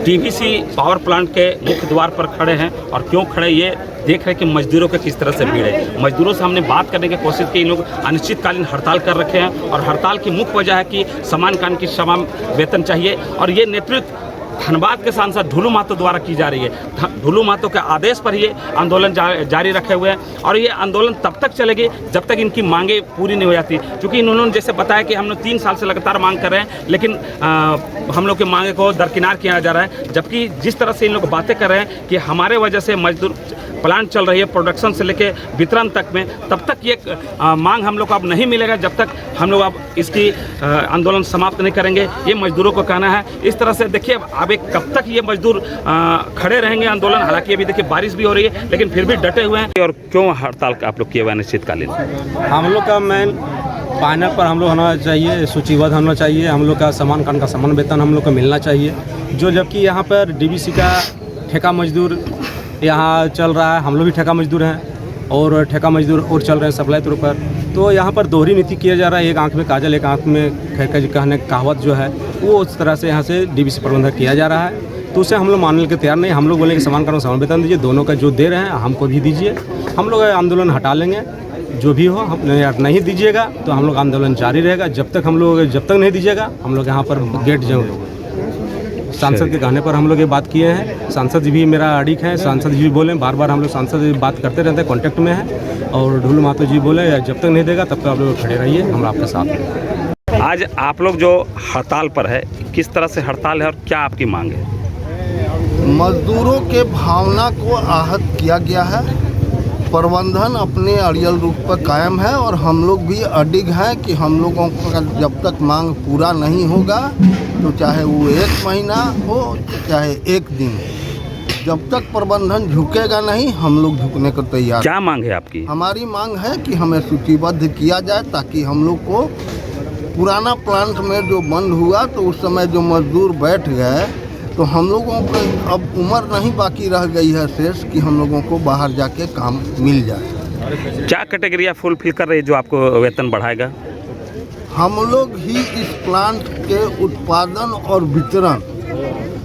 TVC power plant के मुख्य द्वार पर खड़े हैं और क्यों खड़े ये देख रहे हैं कि मजदूरों के किस तरह से भीड़ है। मजदूरों से हमने बात करने की कोशिश की, इन लोग अनिश्चितकालीन हड़ताल कर रखे हैं और हड़ताल की मुख्य वजह है कि समान काम की समान वेतन चाहिए और ये नेतृत्व धनबाद के सांसद ढुलू महतो द्वारा की जा रही है। ढुलू महतो के आदेश पर ये आंदोलन जारी रखे हुए हैं और ये आंदोलन तब तक चलेगी जब तक इनकी मांगे पूरी नहीं हो जाती। क्योंकि इन्होंने जैसे बताया कि हम लोग 3 साल से लगातार मांग कर रहे हैं, लेकिन हम लोग की मांगे को दरकिनार किया जा रहा है। जबकि जिस तरह से इन लोग बातें कर रहे हैं कि हमारे वजह से मजदूर प्लांट चल रही है प्रोडक्शन से लेके वितरण तक में, तब तक ये मांग हम लोग को अब नहीं मिलेगा जब तक हम लोग अब इसकी आंदोलन समाप्त नहीं करेंगे, ये मजदूरों को कहना है। इस तरह से देखिए अब कब तक ये मजदूर खड़े रहेंगे आंदोलन। हालांकि अभी देखिए बारिश भी हो रही है लेकिन फिर भी डटे हुए हैं। और क्यों हड़ताल आप लोग किए हुए अनिश्चितकालीन? हम लोग का मेन पैनल पर हम लोग होना चाहिए, सूचीबद्ध होना चाहिए। हम लोग का समान काम का समान वेतन हम लोग को मिलना चाहिए। जो जबकि यहाँ पर डीवीसी का ठेका मजदूर यहाँ चल रहा है, हम लोग भी ठेका मजदूर हैं और ठेका मजदूर और चल रहे हैं सप्लाई तौर पर। तो यहाँ पर दोहरी नीति किया जा रहा है, एक आंख में काजल एक आंख में कहने कहावत जो है वो उस तरह से यहाँ से डीवीसी प्रबंधक किया जा रहा है। तो उसे हम लोग मानने के तैयार नहीं। हम लोग बोले कि समान कर्म समान वेतन दीजिए, दोनों का जो दे रहे हैं हमको भी दीजिए। हम लोग आंदोलन हटा लेंगे, जो भी हो। हम नहीं दीजिएगा तो हम लोग आंदोलन जारी रहेगा जब तक नहीं दीजिएगा हम लोग यहाँ पर गेट जरूर। सांसद के कहने पर हम लोग ये बात किए हैं। सांसद जी भी मेरा अड़िक है, सांसद जी भी बोले, बार बार हम लोग सांसद जी बात करते रहते हैं, कॉन्टैक्ट में है। और ढुलू महतो जी बोले जब तक नहीं देगा तब तक आप लोग खड़े रहिए, हम आपके साथ हैं। आज आप लोग जो हड़ताल पर है, किस तरह से हड़ताल है और क्या आपकी मांग है? मजदूरों के भावना को आहत किया गया है। प्रबंधन अपने अड़ियल रूप पर कायम है और हम लोग भी अडिग हैं कि हम लोगों का जब तक मांग पूरा नहीं होगा, तो चाहे वो 1 महीना हो चाहे 1 दिन, जब तक प्रबंधन झुकेगा नहीं हम लोग झुकने को तैयार। क्या मांग है आपकी? हमारी मांग है कि हमें सूचीबद्ध किया जाए ताकि हम लोग को पुराना प्लांट में जो बंद हुआ तो उस समय जो मजदूर बैठ गए तो हम लोगों को अब उम्र नहीं बाकी रह गई है शेष कि हम लोगों को बाहर जाके काम मिल जाए। क्या कैटेगरी फुलफिल कर रही है जो आपको वेतन बढ़ाएगा? हम लोग ही इस प्लांट के उत्पादन और वितरण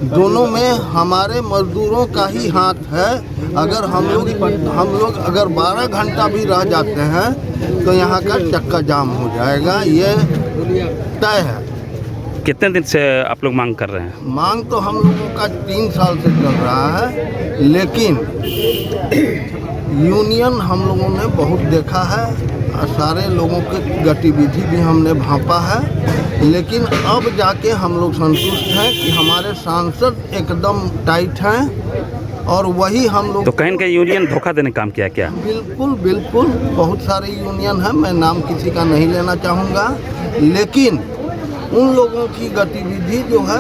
दोनों में हमारे मजदूरों का ही हाथ है। अगर हम लोग अगर 12 घंटा भी रह जाते हैं तो यहाँ का चक्का जाम हो जाएगा, ये तय है। कितने दिन से आप लोग मांग कर रहे हैं? मांग तो हम लोगों का 3 साल से चल रहा है, लेकिन यूनियन हम लोगों ने बहुत देखा है, सारे लोगों की गतिविधि भी हमने भांपा है, लेकिन अब जाके हम लोग संतुष्ट हैं कि हमारे सांसद एकदम टाइट हैं और वही हम लोग। तो कहीं का यूनियन धोखा देने काम किया क्या? बिल्कुल बिल्कुल, बहुत सारे यूनियन हैं, मैं नाम किसी का नहीं लेना चाहूँगा, लेकिन उन लोगों की गतिविधि जो है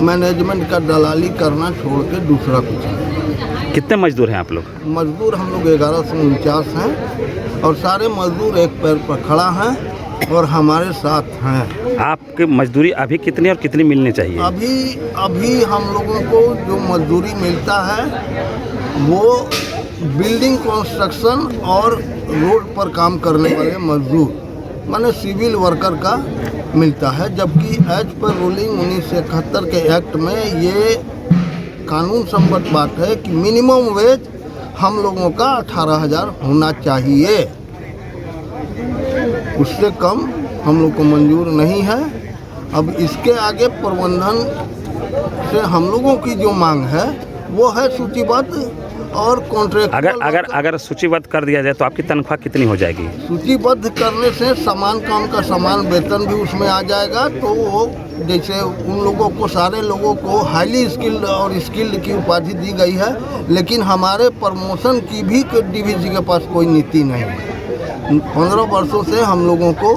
मैनेजमेंट का दलाली करना छोड़ के दूसरा कुछ नहीं। कितने मजदूर हैं आप लोग? मजदूर हम लोग 1149 हैं और सारे मजदूर एक पैर पर खड़ा हैं और हमारे साथ हैं। आपकी मजदूरी अभी कितनी और कितनी मिलनी चाहिए? अभी हम लोगों को जो मजदूरी मिलता है वो बिल्डिंग कंस्ट्रक्शन और रोड पर काम करने वाले मजदूर माने सिविल वर्कर का मिलता है, जबकि एज पर रूलिंग 1971 के एक्ट में ये कानून सम्मत बात है कि मिनिमम वेज हम लोगों का 18,000 होना चाहिए, उससे कम हम लोग को मंजूर नहीं है। अब इसके आगे प्रबंधन से हम लोगों की जो मांग है वो है सूचीबद्ध और कॉन्ट्रैक्ट। अगर सूचीबद्ध कर दिया जाए तो आपकी तनख्वाह कितनी हो जाएगी? सूचीबद्ध करने से समान काम का समान वेतन भी उसमें आ जाएगा। तो वो जैसे उन लोगों को सारे लोगों को हाईली स्किल्ड और स्किल्ड की उपाधि दी गई है, लेकिन हमारे प्रमोशन की भी डीवीसी के पास कोई नीति नहीं है। 15 वर्षों से हम लोगों को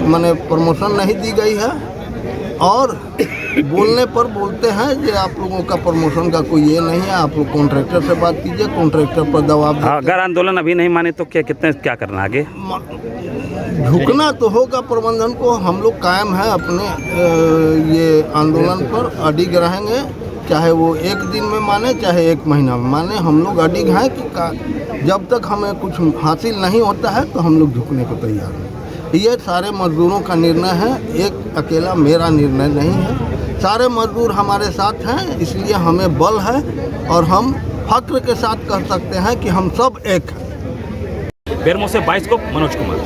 माने प्रमोशन नहीं दी गई है और बोलने पर बोलते हैं कि आप लोगों का प्रमोशन का कोई ये नहीं है, आप लोग कॉन्ट्रैक्टर से बात कीजिए, कॉन्ट्रैक्टर पर दबाव। अगर आंदोलन अभी नहीं माने तो क्या करना आगे? झुकना तो होगा प्रबंधन को। हम लोग कायम है अपने ये आंदोलन पर, अडिग रहेंगे, चाहे वो 1 दिन में माने चाहे 1 महीना में माने। हम लोग अडिग हैं कि जब तक हमें कुछ हासिल नहीं होता है तो हम लोग झुकने को तैयार हैं। ये सारे मजदूरों का निर्णय है, एक अकेला मेरा निर्णय नहीं है। सारे मजदूर हमारे साथ हैं, इसलिए हमें बल है और हम फक्र के साथ कह सकते हैं कि हम सब एक हैं। बेरमो से बाइस्कोप मनोज कुमार।